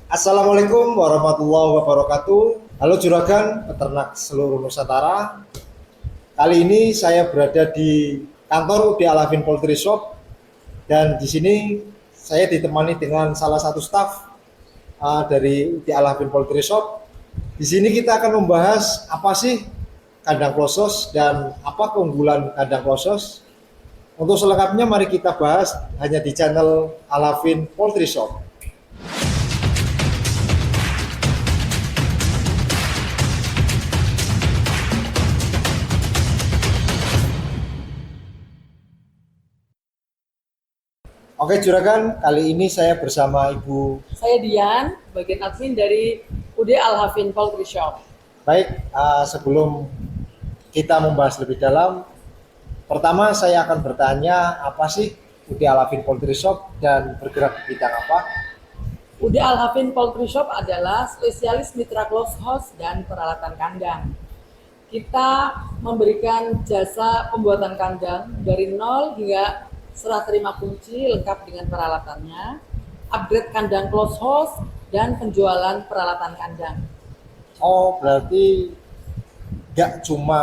Assalamualaikum warahmatullahi wabarakatuh. Halo juragan, peternak seluruh Nusantara. Kali ini saya berada di kantor UD Alafin Poultry Shop dan di sini saya ditemani dengan salah satu staf dari UD Alafin Poultry Shop. Di sini kita akan membahas apa sih kandang klosos dan apa keunggulan kandang klosos. Untuk selengkapnya mari kita bahas hanya di channel Alafin Poultry Shop. Oke juragan, kali ini saya bersama Ibu. Saya Dian, bagian admin dari UD Al-Hafin Poultry Shop. Baik, sebelum kita membahas lebih dalam, pertama saya akan bertanya apa sih UD Alafin Poultry Shop dan bergerak di bidang apa? UD Al-Hafin Poultry Shop adalah spesialis mitra close house dan peralatan kandang. Kita memberikan jasa pembuatan kandang dari nol hingga serah terima kunci lengkap dengan peralatannya, upgrade kandang close house, dan penjualan peralatan kandang. Oh, berarti nggak cuma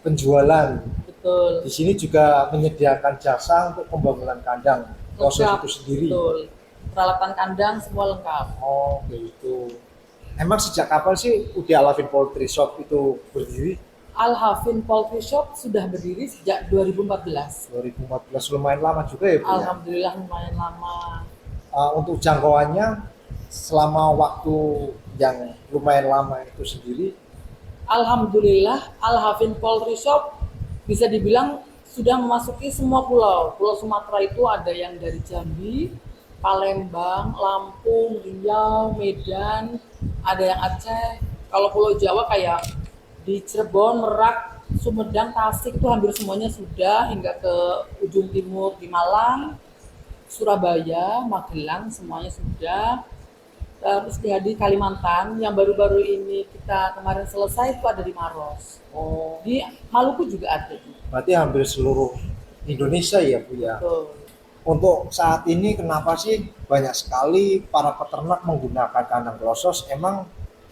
penjualan. Betul. Di sini juga menyediakan jasa untuk pembangunan kandang, proses Lengkap, itu sendiri. betul. Peralatan kandang semua lengkap. Oh, gitu. Emang sejak kapan sih UD Alafin Poultry Shop itu berdiri? Al-Hafin Poultry Shop sudah berdiri sejak 2014. 2014, lumayan lama juga ya Bu ya? Alhamdulillah lumayan lama. Untuk jangkauannya selama waktu yang lumayan lama itu sendiri, Alhamdulillah Al-Hafin Poultry Shop bisa dibilang sudah memasuki semua pulau. Pulau Sumatera itu ada yang dari Jambi, Palembang, Lampung, Riau, Medan, ada yang Aceh. Kalau Pulau Jawa kayak di Cirebon, Merak, Sumedang, Tasik itu hampir semuanya sudah, hingga ke ujung timur di Malang, Surabaya, Magelang semuanya sudah. Terus di Kalimantan yang baru-baru ini kita kemarin selesai itu ada di Maros. oh Di Maluku juga ada. berarti hampir seluruh Indonesia ya Bu ya. Betul. Untuk saat ini kenapa sih banyak sekali para peternak menggunakan kandang klosos? Emang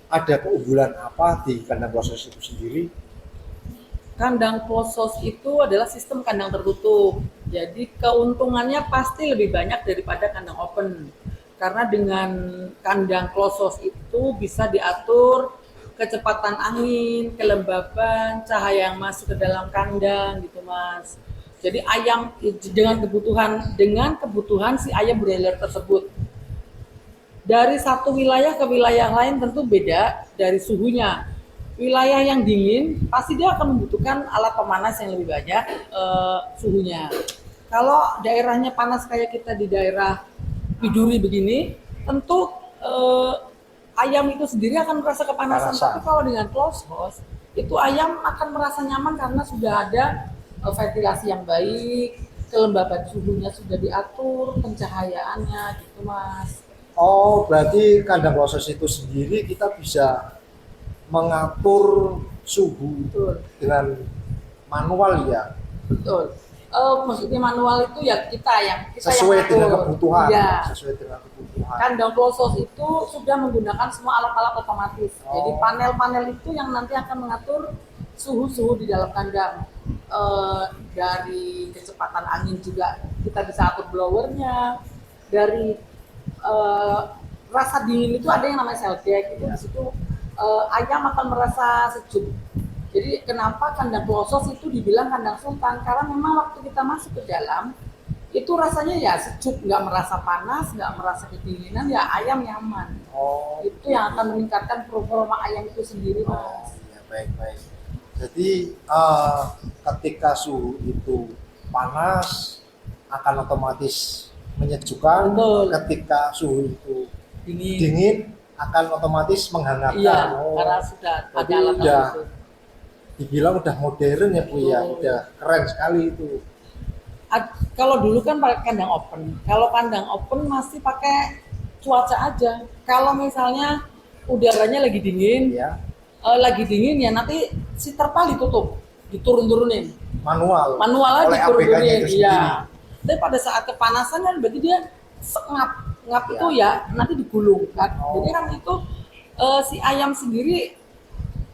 ada keunggulan apa di kandang klosos itu sendiri? Kandang klosos itu adalah sistem kandang tertutup. Jadi keuntungannya pasti lebih banyak daripada kandang open. Karena dengan kandang klosos itu bisa diatur kecepatan angin, kelembaban, cahaya yang masuk ke dalam kandang gitu Mas. Jadi ayam dengan kebutuhan si ayam broiler tersebut. Dari satu wilayah ke wilayah lain tentu beda dari suhunya. Wilayah yang dingin pasti dia akan membutuhkan alat pemanas yang lebih banyak suhunya. Kalau daerahnya panas kayak kita di daerah Biduri begini, tentu ayam itu sendiri akan merasa kepanasan. Tapi kalau dengan close house, itu ayam akan merasa nyaman karena sudah ada ventilasi yang baik, kelembaban suhunya sudah diatur, pencahayaannya gitu Mas. Oh, berarti kandang klosos itu sendiri kita bisa mengatur suhu Betul. dengan manual ya, Betul. Maksudnya manual itu ya kita sesuai yang dengan ngatur. kebutuhan, Ya. sesuai dengan kebutuhan. Kandang klosos itu sudah menggunakan semua alat-alat otomatis. Jadi panel-panel itu yang nanti akan mengatur suhu-suhu di dalam kandang. Dari kecepatan angin juga kita bisa atur blowernya. Dari rasa dingin itu ada yang namanya cell deck. Itu di situ ayam akan merasa sejuk. Jadi kenapa kandang klosos itu dibilang kandang sultan? Karena memang waktu kita masuk ke dalam itu rasanya ya sejuk, nggak merasa panas, nggak merasa kedinginan, ya ayam nyaman. Oh, Itu yang akan meningkatkan performa ayam itu sendiri Mas. ya baik-baik. Jadi ketika suhu itu panas akan otomatis menyejukkan. Betul. Ketika suhu itu Dingin. dingin akan otomatis menghangatkan. Iya, Oh, karena sudah tapi ada alat udah itu. dibilang udah modern ya Bu ya, Betul. udah keren sekali itu. Kalau dulu kan pakai kandang open. Kalau kandang open masih pakai cuaca aja. Kalau misalnya udaranya Ya, lagi dingin ya nanti si terpal ditutup, diturun-turunin. manual. Manual aja oleh APK-nya diturunin, itu sendiri. iya. Tapi pada saat kepanasan kan berarti dia sengap, ngap Ya. itu ya nanti digulung kan. Oh. Jadi kan itu si ayam sendiri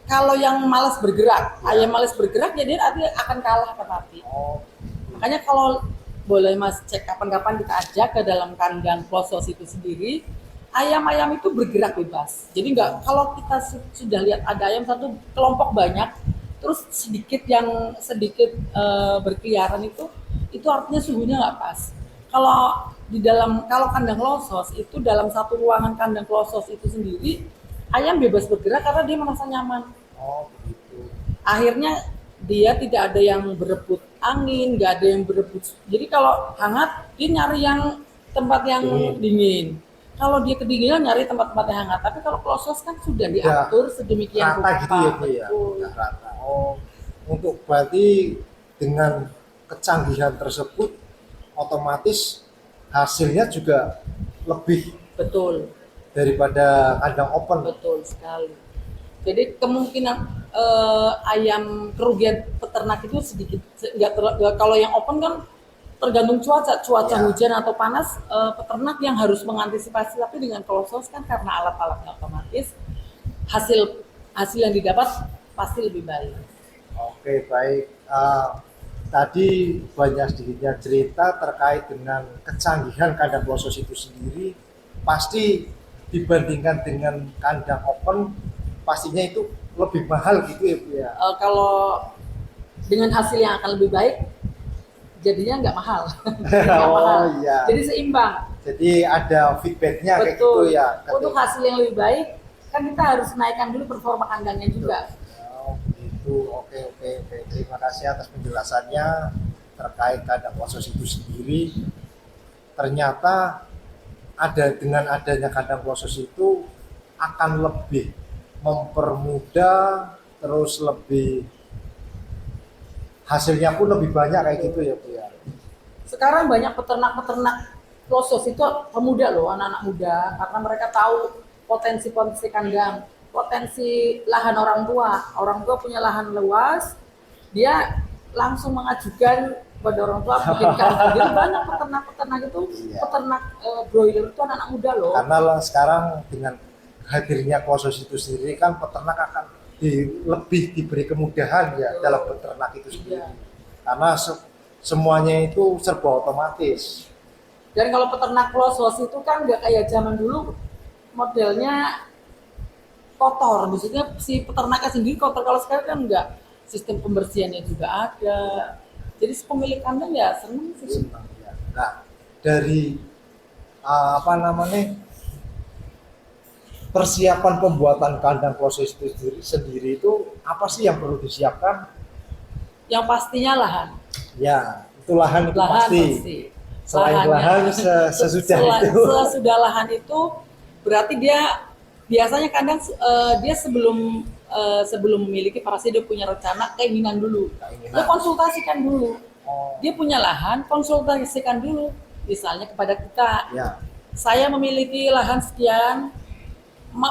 kalau yang malas bergerak, Ya. ayam malas bergerak ya dia nanti akan kalah tetapi. Oh, Makanya kalau boleh Mas cek kapan-kapan kita ajak ke dalam kandang klosos itu sendiri, ayam-ayam itu bergerak bebas. Jadi nggak, kalau kita sudah lihat ada ayam satu kelompok banyak, terus sedikit berkeliaran itu artinya suhunya nggak pas. Kalau kandang klosos itu dalam satu ruangan kandang klosos itu sendiri, ayam bebas bergerak karena dia merasa nyaman. oh begitu. Akhirnya dia tidak ada yang berebut angin, nggak ada yang berebut. Jadi kalau hangat, dia nyari yang tempat yang dingin. Kalau dia kedinginan nyari tempat-tempat yang hangat. Tapi kalau klosos kan sudah diatur sedemikian Rata gitu ya Bu ya. Betul. Udah rata. Oh, untuk berarti dengan kecanggihan tersebut otomatis hasilnya juga lebih Betul, daripada kandang open. betul sekali. Jadi kemungkinan ayam kerugian peternak itu sedikit. Kalau yang open kan tergantung cuaca Ya. hujan atau panas, peternak yang harus mengantisipasi. Tapi dengan klosos kan karena alat-alatnya otomatis, hasil yang didapat pasti lebih baik. Oke, baik. Tadi banyak sedikitnya cerita terkait dengan kecanggihan kandang klosos itu sendiri. Pasti dibandingkan dengan kandang open, pastinya itu lebih mahal gitu ya Bu ya. Kalau dengan hasil yang akan lebih baik, jadinya nggak mahal. Nggak Oh, mahal. iya. Jadi seimbang. Jadi ada feedbacknya kayak gitu Betul. ya. Untuk hasil yang lebih baik, kan kita harus naikkan dulu performa kandangnya juga. Oh, begitu. Oke. Terima kasih atas penjelasannya terkait kandang klosos itu sendiri. Ternyata dengan adanya kandang klosos itu akan lebih mempermudah, terus lebih hasilnya pun lebih banyak kayak gitu ya Bu ya. Sekarang banyak peternak-peternak klosos itu pemuda loh, anak-anak muda, karena mereka tahu potensi-potensi kandang, potensi lahan orang tua. Orang tua punya lahan luas, dia langsung mengajukan kepada orang tua bikin kandang. Jadi banyak peternak-peternak itu, Iya. peternak broiler itu anak-anak muda loh. Karena sekarang dengan hadirnya klosos itu sendiri kan peternak akan lebih diberi kemudahan ya dalam peternak itu sendiri. Iya. Karena semuanya itu serba otomatis. Dan kalau peternak klosos itu kan nggak kayak zaman dulu, modelnya kotor, maksudnya si peternaknya sendiri kotor. Kalau sekarang kan enggak, sistem pembersihannya juga ada. Jadi si pemilik kandang ya seneng sih. Ya. Nah, dari persiapan pembuatan kandang klosos itu sendiri itu apa sih yang perlu disiapkan? Yang pastinya lahan. Ya, itu lahan itu Lahan pasti. pasti. Selain Lahannya. lahan sesudah itu. Sesudah lahan itu berarti dia biasanya kandang dia sebelum memiliki pasti dia punya rencana keinginan dulu. Keinginan. Dia konsultasikan dulu. Oh, Dia punya lahan, konsultasikan dulu. Misalnya kepada kita, ya. saya memiliki lahan sekian,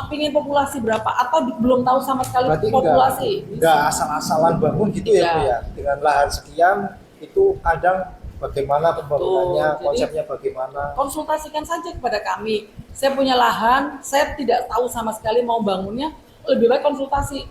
pingin populasi berapa, atau belum tahu sama sekali Berarti populasi. enggak asal-asalan bangun gitu ya Bu ya. Dengan lahan sekian itu kadang bagaimana pembangunannya, Betul. Jadi, konsepnya bagaimana. konsultasikan saja kepada kami. Saya punya lahan, saya tidak tahu sama sekali mau bangunnya, lebih baik konsultasi.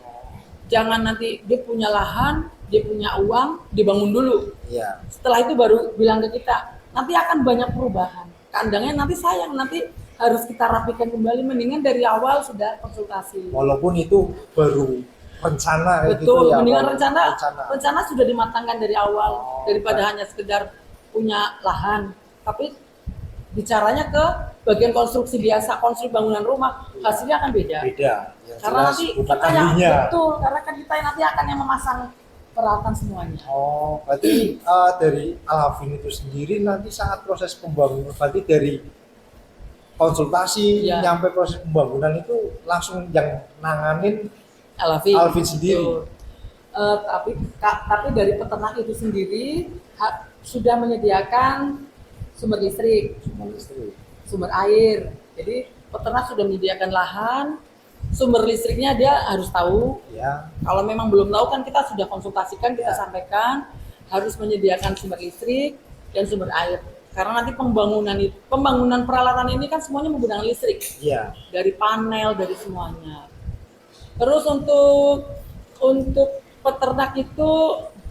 Jangan nanti dia punya lahan, dia punya uang, dibangun dulu. Iya. Setelah itu baru bilang ke kita, nanti akan banyak perubahan. Kandangnya nanti sayang, nanti harus kita rapikan kembali. Mendingan dari awal sudah konsultasi. Walaupun itu baru rencana kayak Betul, gitu ya. mendingan Walaupun rencana sudah dimatangkan dari awal Oh, daripada hanya sekedar punya lahan. Tapi bicaranya ke bagian konstruksi biasa, konstruksi bangunan rumah, hasilnya akan beda. beda. Yang Karena jelas nanti bukan kita yang ahlinya. betul, karena kan kita yang nanti akan yang memasang peralatan semuanya. Oh, berarti dari Alvin itu sendiri nanti saat proses pembangunan, berarti dari konsultasi Iya. nyampe proses pembangunan itu langsung yang nanganin Alvin sendiri. Betul. Tapi dari peternak itu sendiri sudah menyediakan sumber listrik, sumber air. Jadi peternak sudah menyediakan lahan, sumber listriknya dia harus tahu. Ya, Kalau memang belum tahu kan kita sudah konsultasikan, kita Ya. sampaikan harus menyediakan sumber listrik dan sumber air. Karena nanti pembangunan peralatan ini kan semuanya menggunakan listrik. Iya. Dari panel, dari semuanya. Terus untuk peternak itu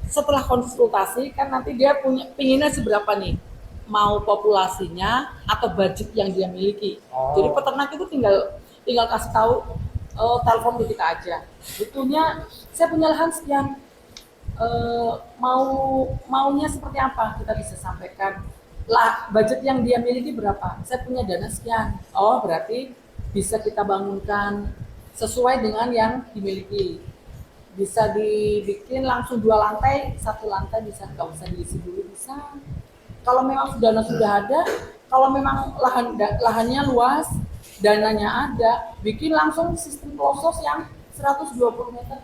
setelah konsultasi kan nanti dia pinginnya seberapa nih, mau populasinya atau budget yang dia miliki. Oh. Jadi peternak itu tinggal kasih tahu, telepon ke kita aja. Butuhnya saya punya lahan sekian, maunya seperti apa, kita bisa sampaikan. Lah budget yang dia miliki berapa, saya punya dana sekian, oh berarti bisa kita bangunkan sesuai dengan yang dimiliki. Bisa dibikin langsung 2 lantai, 1 lantai bisa, nggak usah diisi dulu, bisa. Kalau memang dana sudah ada, kalau memang lahannya luas, dananya ada, bikin langsung sistem close yang 120 meter,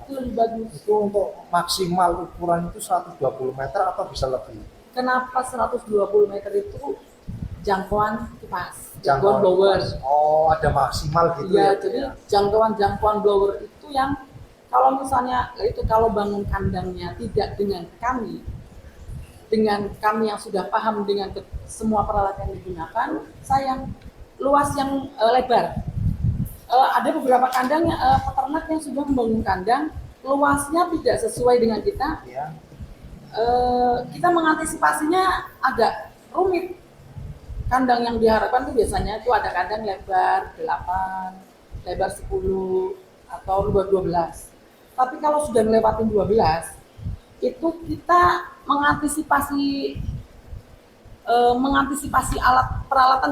itu lebih bagus. Itu untuk maksimal ukuran itu 120 meter atau bisa lebih? Kenapa 120 meter itu jangkauan kipas, Jangkauan blower. Oh, ada maksimal gitu Iya, ya? jadi jangkauan blower itu yang kalau misalnya itu kalau bangun kandangnya tidak dengan kami yang sudah paham dengan semua peralatan yang digunakan, sayang luas yang lebar. Ada beberapa kandang peternak yang sudah membangun kandang luasnya tidak sesuai dengan kita. Iya. Kita mengantisipasinya agak rumit. Kandang yang diharapkan itu biasanya itu ada kandang lebar 8, lebar 10 atau lebar 12. Tapi kalau sudah melewatin 12, itu kita mengantisipasi peralatan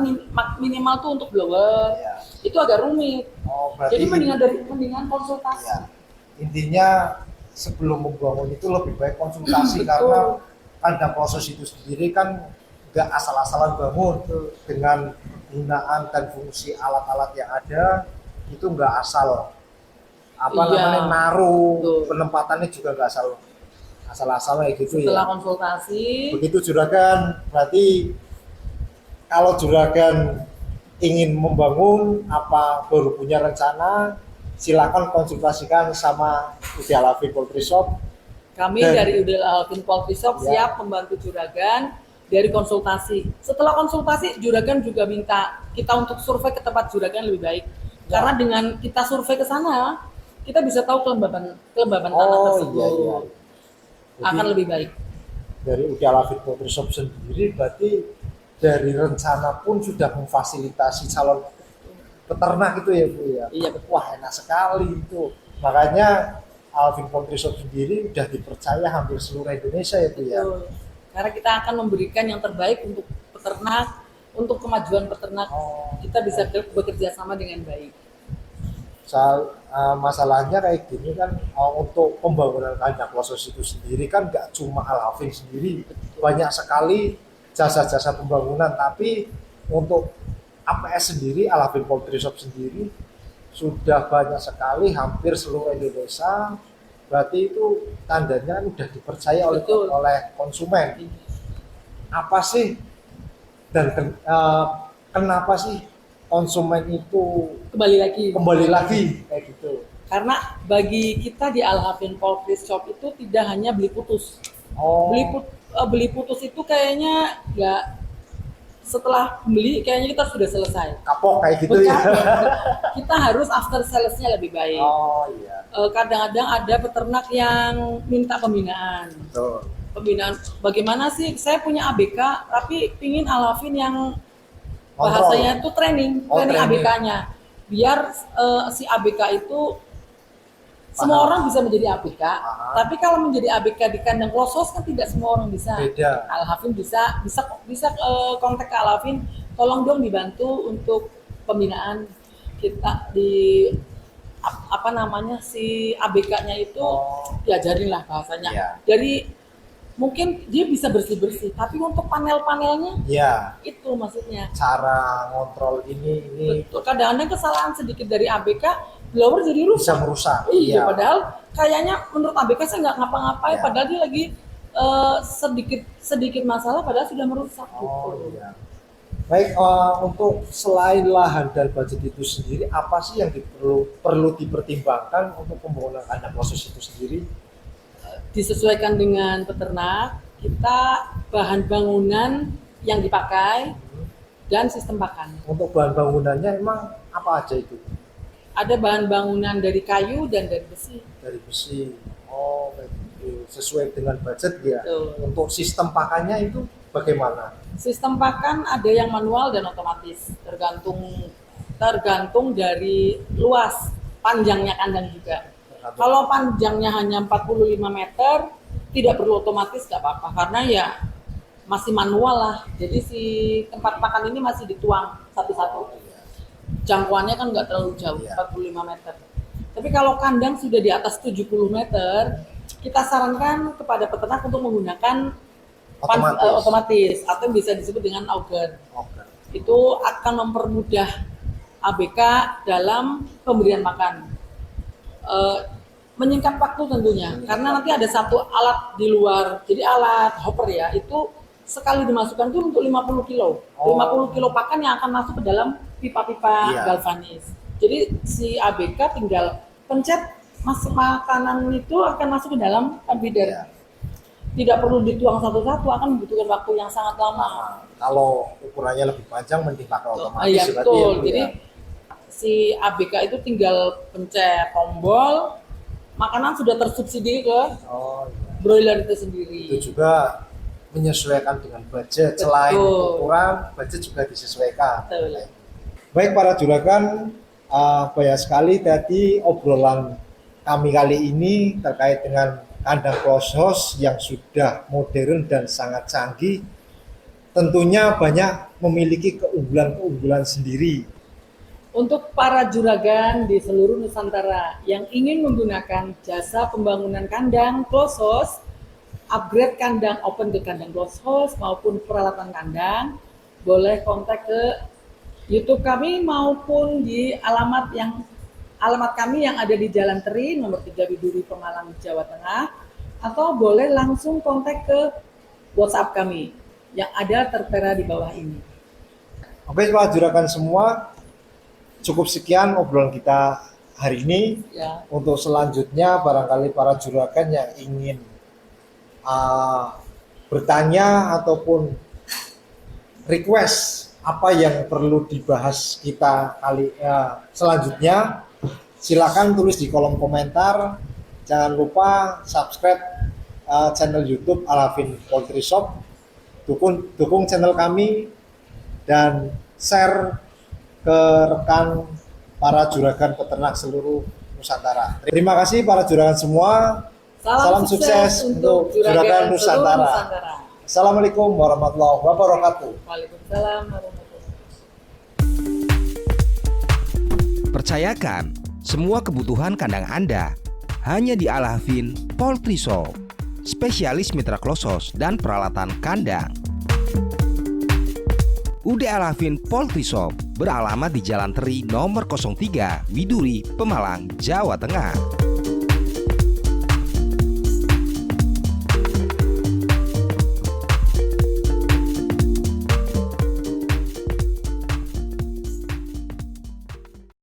minimal tuh untuk blower. Iya. Itu agak rumit. Oh, berarti Jadi mendingan konsultasi. ya, intinya sebelum membangun itu lebih baik konsultasi Betul. karena kandang proses itu sendiri kan nggak asal-asalan bangun. Betul. Dengan penggunaan dan fungsi alat-alat yang ada itu nggak asal namanya naruh. Betul. Penempatannya juga nggak asal-asal kayak gitu. Setelah ya. konsultasi, Begitu juragan, berarti kalau juragan ingin membangun apa baru punya rencana, silakan konsultasikan sama Udil Alafin Poultry Shop. kami Dan- dari Udil Alafin Poultry Shop Ya. siap membantu juragan dari konsultasi. Setelah konsultasi, juragan juga minta kita untuk survei ke tempat juragan lebih baik. Ya. Karena dengan kita survei ke sana, kita bisa tahu kelembaban tanah tersebut. Iya. Akan Jadi, lebih baik. dari Udil Alafin Poultry Shop sendiri berarti dari rencana pun sudah memfasilitasi calon peternak itu ya Bu ya. Iya, betul. Wah, enak sekali itu. Makanya Alafin Poultry Shop sendiri sudah dipercaya hampir seluruh Indonesia ya Bu ya. Betul. Karena kita akan memberikan yang terbaik untuk peternak, untuk kemajuan peternak. Oh. Kita bisa bekerja sama dengan baik. Masalahnya kayak gini kan, untuk pembangunan kandang proses itu sendiri kan nggak cuma Alafin sendiri, banyak sekali jasa-jasa pembangunan. Tapi untuk APS sendiri, Alafin Poultry Shop sendiri sudah banyak sekali, hampir seluruh Indonesia. Berarti itu tandanya kan udah dipercaya Betul. oleh konsumen. Apa sih kenapa sih konsumen itu Kembali lagi. kayak gitu? Karena bagi kita di Alafin Poultry Shop itu tidak hanya beli putus. Oh, Beli putus itu kayaknya nggak, setelah beli kayaknya kita sudah selesai. kapok kayak gitu ya? Bukan. Kita harus after sales-nya lebih baik. Oh iya, Kadang-kadang ada peternak yang minta pembinaan. betul. Pembinaan bagaimana sih? Saya punya ABK tapi pingin Alafin yang Kontrol. bahasanya itu training training. ABK-nya. Biar si ABK itu semua Paham. orang bisa menjadi ABK, Paham. tapi kalau menjadi ABK di kandang klosos kan tidak semua orang bisa. Beda. Alafin bisa kontak ke Alafin, tolong dong dibantu untuk pembinaan kita di si ABK-nya itu Oh. diajarin lah bahasanya. Iya. Jadi mungkin dia bisa bersih-bersih, tapi untuk panel-panelnya Ya, itu maksudnya. cara ngontrol ini Betul. Kadang-kadang kesalahan sedikit dari ABK, blower jadi rusak. bisa merusak. Iya, padahal kayaknya menurut ABK saya nggak ngapa-ngapain, Iya. padahal dia lagi sedikit masalah, padahal sudah merusak. Oh gitu. iya. Baik, untuk selain lahan dan budget itu sendiri, apa sih yang perlu dipertimbangkan untuk pembangunan kandang proses itu sendiri? Disesuaikan dengan peternak, kita bahan bangunan yang dipakai dan sistem pakan. Untuk bahan bangunannya emang apa aja itu? Ada bahan bangunan dari kayu dan dari besi. Dari besi. Oh, gitu. Sesuai dengan budget ya. Betul. Untuk sistem pakannya itu bagaimana? Sistem pakan ada yang manual dan otomatis, tergantung dari luas panjangnya kandang juga. Kalau panjangnya hanya 45 meter, tidak perlu otomatis, nggak apa-apa, karena ya masih manual lah. Jadi si tempat pakan ini masih dituang satu-satu. Jangkauannya kan nggak terlalu jauh, 45 meter. Tapi kalau kandang sudah di atas 70 meter, kita sarankan kepada peternak untuk menggunakan otomatis atau bisa disebut dengan auger. Itu akan mempermudah ABK dalam pemberian makan. Menyingkat waktu tentunya, karena nanti ada satu alat di luar, jadi alat hopper ya, itu sekali dimasukkan itu untuk 50 kilo. 50 kilo pakan yang akan masuk ke dalam pipa-pipa galvanis. Jadi si ABK tinggal pencet makanan itu akan masuk ke dalam feeder. Tidak perlu dituang satu-satu, akan membutuhkan waktu yang sangat lama. Kalau ukurannya lebih panjang, mending pakai otomatis. Iya betul. Jadi si ABK itu tinggal pencet tombol, makanan sudah tersubsidi ke broiler itu sendiri. Itu juga menyesuaikan dengan budget. Selain ukuran, budget juga disesuaikan. Betul. Baik para juragan, banyak sekali tadi obrolan kami kali ini terkait dengan kandang close house yang sudah modern dan sangat canggih. Tentunya banyak memiliki keunggulan-keunggulan sendiri. Untuk para juragan di seluruh Nusantara yang ingin menggunakan jasa pembangunan kandang close house, upgrade kandang open ke kandang close house maupun peralatan kandang, boleh kontak ke YouTube kami maupun di alamat kami yang ada di Jalan Teri nomor 3 Biduri, Pemalang, Jawa Tengah, atau boleh langsung kontak ke WhatsApp kami yang ada tertera di bawah ini. Oke, para juragan semua, cukup sekian obrolan kita hari ini. Untuk selanjutnya barangkali para juragan yang ingin bertanya ataupun request apa yang perlu dibahas kita selanjutnya, silakan tulis di kolom komentar. Jangan lupa subscribe channel YouTube Al-Hafin Poultry Shop, dukung channel kami dan share ke rekan para juragan peternak seluruh Nusantara. Terima kasih para juragan semua. Salam sukses untuk juragan Nusantara. Assalamualaikum warahmatullahi wabarakatuh. Waalaikumsalam warahmatullahi wabarakatuh. Percayakan semua kebutuhan kandang Anda hanya di Al-Hafin Poultry Shop, spesialis mitra close house dan peralatan kandang. UD Al-Hafin Poultry Shop beralamat di Jalan Teri nomor 03 Widuri, Pemalang, Jawa Tengah.